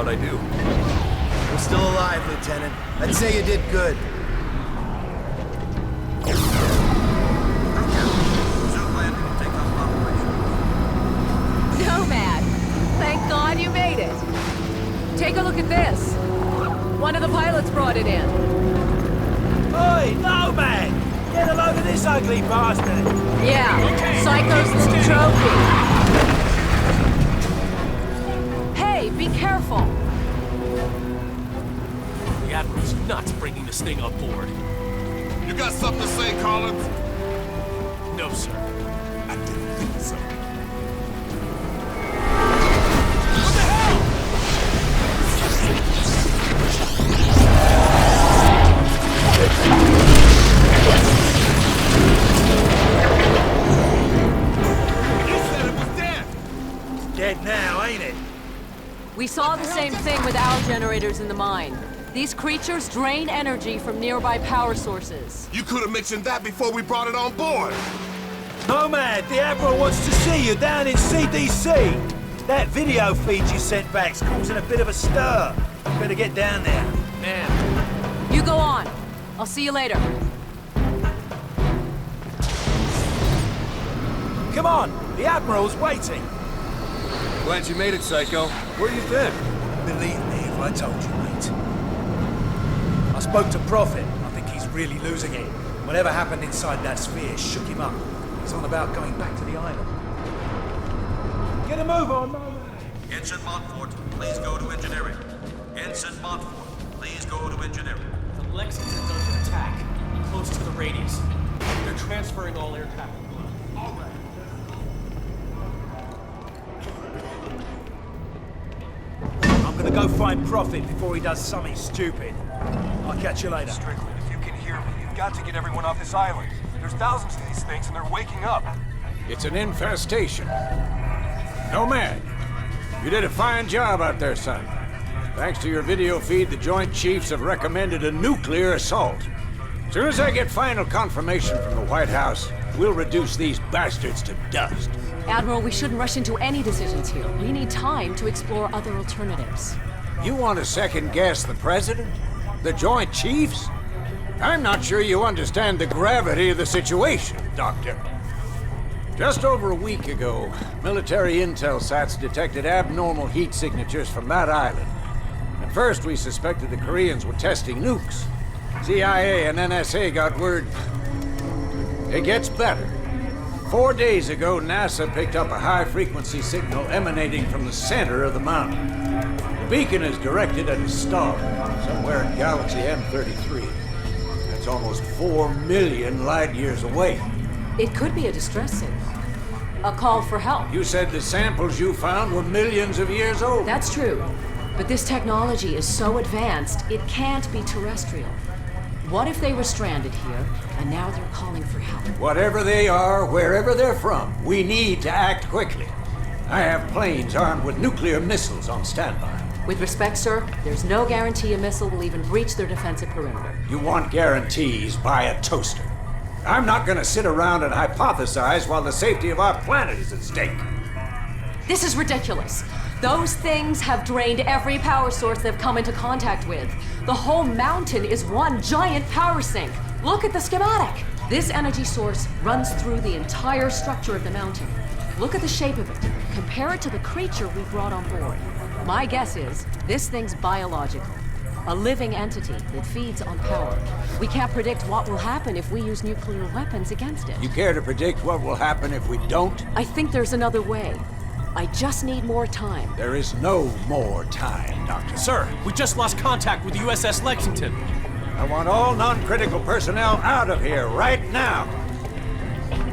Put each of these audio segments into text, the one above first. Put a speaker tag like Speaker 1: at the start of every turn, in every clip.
Speaker 1: How'd I do?
Speaker 2: We're still alive, Lieutenant. I'd say you did good.
Speaker 3: Nomad! Thank God you made it! Take a look at this. One of the pilots brought it in.
Speaker 4: Oi, Nomad! Get a load of this ugly bastard!
Speaker 3: Yeah, Psycho's little trophy. Hey, be careful!
Speaker 5: The Admiral's nuts bringing this thing on board.
Speaker 6: You got something to say, Collins?
Speaker 5: No, sir.
Speaker 6: I didn't think so.
Speaker 5: What the hell?
Speaker 6: You said it was dead!
Speaker 4: It's dead now, ain't it?
Speaker 3: We saw the same thing with our generators in the mine. These creatures drain energy from nearby power sources.
Speaker 6: You could have mentioned that before we brought it on board!
Speaker 4: Nomad, the Admiral wants to see you down in CDC. That video feed you sent back's causing a bit of a stir. You better get down there.
Speaker 5: Man,
Speaker 3: You go on. I'll see you later.
Speaker 4: Come on, the Admiral's waiting.
Speaker 1: Glad you made it, Psycho. Where you been?
Speaker 2: Believe me if I told you, mate. I spoke to Prophet. I think he's really losing it. Whatever happened inside that sphere shook him up. He's on about going back to the island.
Speaker 4: Get a move on, Nomad.
Speaker 7: Ensign Montfort, please go to engineering. Ensign Montfort, please go to engineering.
Speaker 5: the Lexington's under attack, close to the radius. They're transferring all air traffic. All right.
Speaker 4: I'm gonna go find Prophet before he does something stupid. I'll catch you later.
Speaker 8: Strickland, if you can hear me, you've got to get everyone off this island. There's thousands of these things and they're waking up.
Speaker 9: It's an infestation. Nomad, you did a fine job out there, son. Thanks to your video feed, the Joint Chiefs have recommended a nuclear assault. As soon as I get final confirmation from the White House, we'll reduce these bastards to dust.
Speaker 3: Admiral, we shouldn't rush into any decisions here. We need time to explore other alternatives.
Speaker 9: You want to second-guess the President? The Joint Chiefs? I'm not sure you understand the gravity of the situation, Doctor. Just over a week ago, military intel sats detected abnormal heat signatures from that island. At first, we suspected the Koreans were testing nukes. CIA and NSA got word. It gets better. 4 days ago, NASA picked up a high-frequency signal emanating from the center of the mountain. The beacon is directed at a star, somewhere in Galaxy M33. That's almost 4 million light-years away.
Speaker 3: It could be a distress signal. A call for help.
Speaker 9: You said the samples you found were millions of years old.
Speaker 3: That's true. But this technology is so advanced, it can't be terrestrial. What if they were stranded here, and now they're calling for help?
Speaker 9: Whatever they are, wherever they're from, we need to act quickly. I have planes armed with nuclear missiles on standby.
Speaker 3: With respect, sir, there's no guarantee a missile will even breach their defensive perimeter.
Speaker 9: You want guarantees, buy a toaster. I'm not gonna sit around and hypothesize while the safety of our planet is at stake.
Speaker 3: This is ridiculous. Those things have drained every power source they've come into contact with. The whole mountain is one giant power sink. Look at the schematic. This energy source runs through the entire structure of the mountain. Look at the shape of it. Compare it to the creature we brought on board. My guess is this thing's biological. A living entity that feeds on power. We can't predict what will happen if we use nuclear weapons against it.
Speaker 9: You care to predict what will happen if we don't?
Speaker 3: I think there's another way. I just need more time.
Speaker 9: There is no more time, Doctor.
Speaker 5: Sir, we just lost contact with the USS Lexington.
Speaker 9: I want all non-critical personnel out of here right now.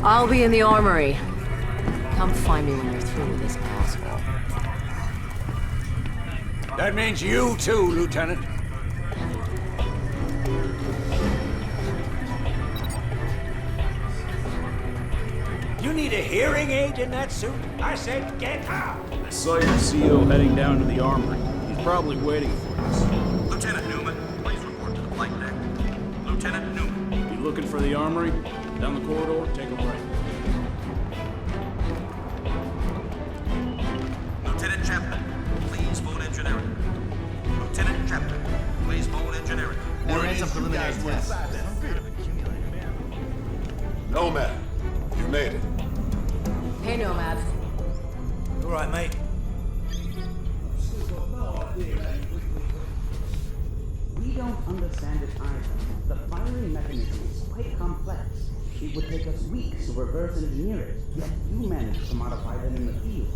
Speaker 3: I'll be in the armory. Come find me when you're through with this asshole.
Speaker 9: That means you too, Lieutenant. You need a hearing aid in that suit? I said get out!
Speaker 10: I saw your CO heading down to the armory. He's probably waiting for us.
Speaker 7: Lieutenant Newman, please report to the flight deck. Lieutenant Newman.
Speaker 10: You looking for the armory? Down the corridor, take a right.
Speaker 7: Lieutenant Chapman, please phone engineering.
Speaker 6: Nomad, you made it.
Speaker 3: Hey, Nomad.
Speaker 2: All right, mate.
Speaker 11: We don't understand it either. The firing mechanism is quite complex. It would take us weeks to reverse engineer it, yet you managed to modify them in the field.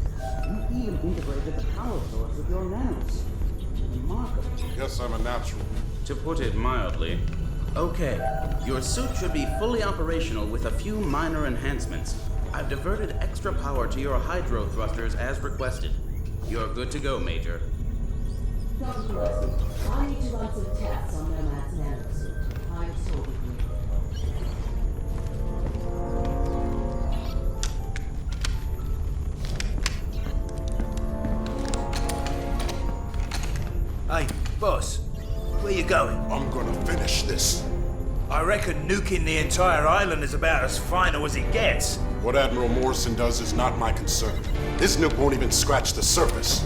Speaker 11: You even integrated the power source with your nanosuit. Remarkable.
Speaker 6: Guess I'm a natural.
Speaker 12: To put it mildly. Okay, your suit should be fully operational with a few minor enhancements. I've diverted extra power to your hydro thrusters as requested. You're good to go, Major.
Speaker 3: Dr. Wilson, I need to run some tests on Nomad's nanosuit. I'm so with you.
Speaker 2: Hey, boss. Where you going?
Speaker 6: I'm gonna finish this.
Speaker 2: I reckon nuking the entire island is about as final as it gets.
Speaker 6: What Admiral Morrison does is not my concern. His nuke won't even scratch the surface.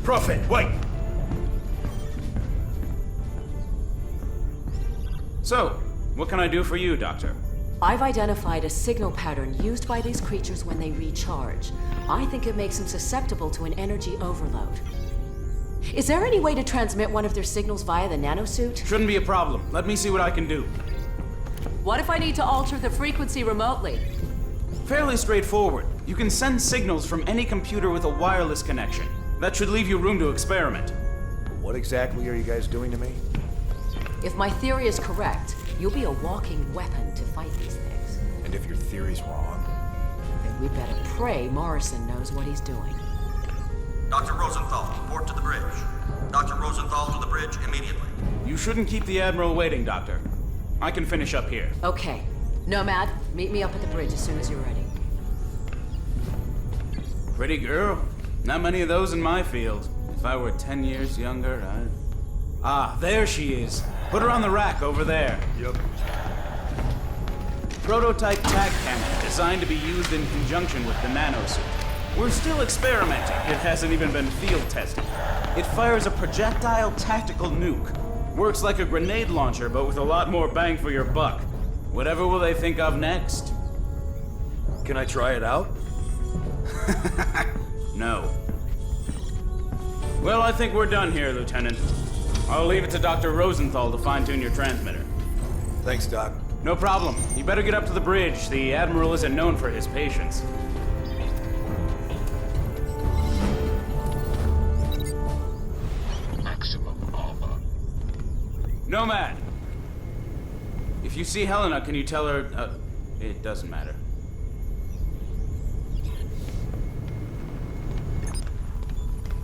Speaker 2: Prophet, wait!
Speaker 12: So, what can I do for you, Doctor?
Speaker 3: I've identified a signal pattern used by these creatures when they recharge. I think it makes them susceptible to an energy overload. Is there any way to transmit one of their signals via the nanosuit?
Speaker 12: Shouldn't be a problem. Let me see what I can do.
Speaker 3: What if I need to alter the frequency remotely?
Speaker 12: Fairly straightforward. You can send signals from any computer with a wireless connection. That should leave you room to experiment.
Speaker 2: What exactly are you guys doing to me?
Speaker 3: If my theory is correct, you'll be a walking weapon to fight these things.
Speaker 2: And if your theory's wrong?
Speaker 3: Then we better pray Morrison knows what he's doing.
Speaker 7: Dr. Rosenthal, report to the bridge. Dr. Rosenthal to the bridge immediately.
Speaker 12: You shouldn't keep the Admiral waiting, Doctor. I can finish up here.
Speaker 3: Okay. Nomad, meet me up at the bridge as soon as you're ready.
Speaker 12: Pretty girl. Not many of those in my field. If I were 10 years younger, I'd... Ah, there she is. Put her on the rack over there.
Speaker 2: Yep.
Speaker 12: Prototype TAC cannon designed to be used in conjunction with the nanosuit. We're still experimenting. It hasn't even been field tested. It fires a projectile tactical nuke. Works like a grenade launcher, but with a lot more bang for your buck. Whatever will they think of next?
Speaker 2: Can I try it out?
Speaker 12: No. Well, I think we're done here, Lieutenant. I'll leave it to Dr. Rosenthal to fine-tune your transmitter.
Speaker 2: Thanks, Doc.
Speaker 12: No problem. You better get up to the bridge. The Admiral isn't known for his patience.
Speaker 6: Maximum armor.
Speaker 12: Nomad! If you see Helena, can you tell her... it doesn't matter.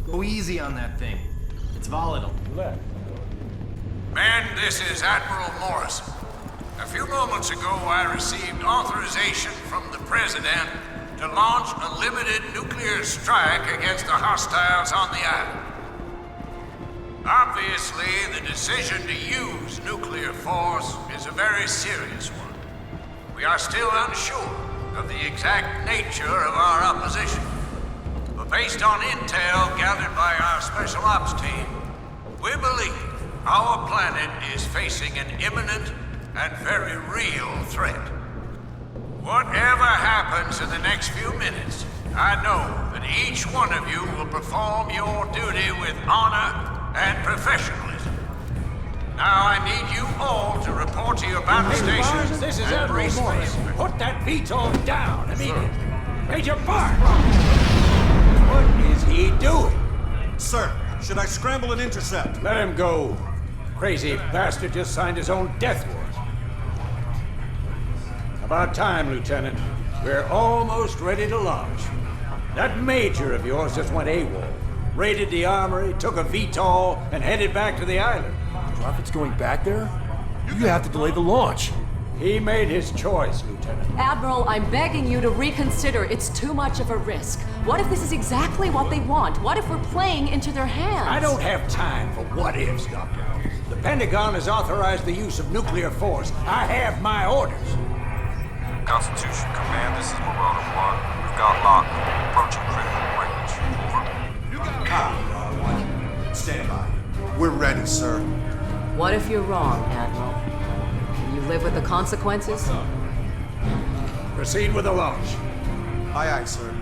Speaker 5: Go easy on that thing. It's volatile.
Speaker 9: Men, this is Admiral Morrison. A few moments ago, I received authorization from the President to launch a limited nuclear strike against the hostiles on the island. Obviously, the decision to use nuclear force is a very serious one. We are still unsure of the exact nature of our opposition. But based on intel gathered by our Special Ops team, we believe our planet is facing an imminent and very real threat. Whatever happens in the next few minutes, I know that each one of you will perform your duty with honor and professionalism. Now I need you all to report to your battle stations. This is and Admiral brace Morrison. for
Speaker 2: Put that VTOL down immediately.
Speaker 9: Major Barnes! What is he doing?
Speaker 8: Sir, should I scramble and intercept?
Speaker 9: Let him go. Crazy bastard just signed his own death warrant. About time, Lieutenant. We're almost ready to launch. That major of yours just went AWOL. Raided the armory, took a VTOL, and headed back to the island.
Speaker 1: Prophet's going back there? You have to delay the launch.
Speaker 9: He made his choice, Lieutenant.
Speaker 3: Admiral, I'm begging you to reconsider. It's too much of a risk. What if this is exactly what they want? What if we're playing into their hands?
Speaker 9: I don't have time for what-ifs, Doctor. The Pentagon has authorized the use of nuclear force. I have my orders.
Speaker 8: Constitution Command, this is Marauder 1. We've got lock. Approaching critical range. Over.
Speaker 2: Copy, R1. Stand by.
Speaker 8: We're ready, sir.
Speaker 3: What if you're wrong, Admiral? live with the consequences?
Speaker 9: Proceed with the launch.
Speaker 7: Aye, aye, sir.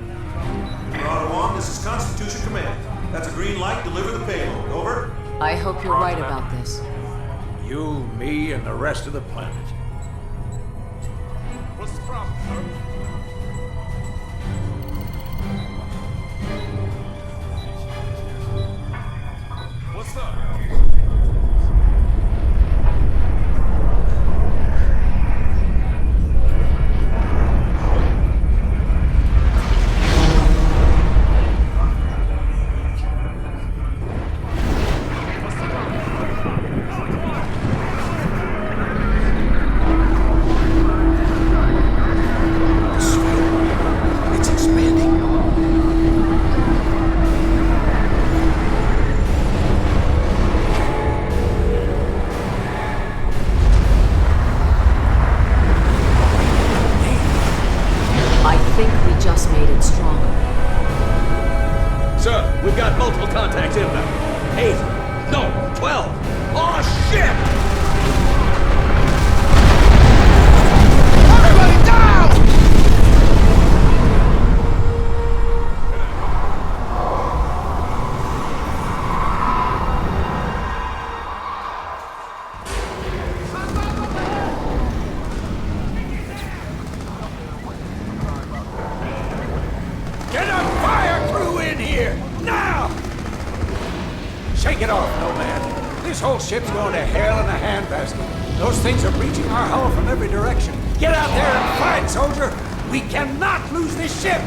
Speaker 7: Marauder 1, this is Constitution Command. That's a green light. Deliver the payload. Over.
Speaker 3: I hope you're right about this.
Speaker 9: You, me, and the rest of the planet.
Speaker 10: What's the problem, sir? What's up?
Speaker 2: It's expanding.
Speaker 3: I think we just made it stronger.
Speaker 4: Sir, we've got multiple contacts inbound. 8. No, 12. Oh, shit!
Speaker 2: Everybody down!
Speaker 9: Get a fire crew in here! Now! Shake it off, Nomad. This whole ship's going to hell in a handbasket. Those things are breaching our hull from every direction. Get out there and fight, soldier! We cannot lose this ship!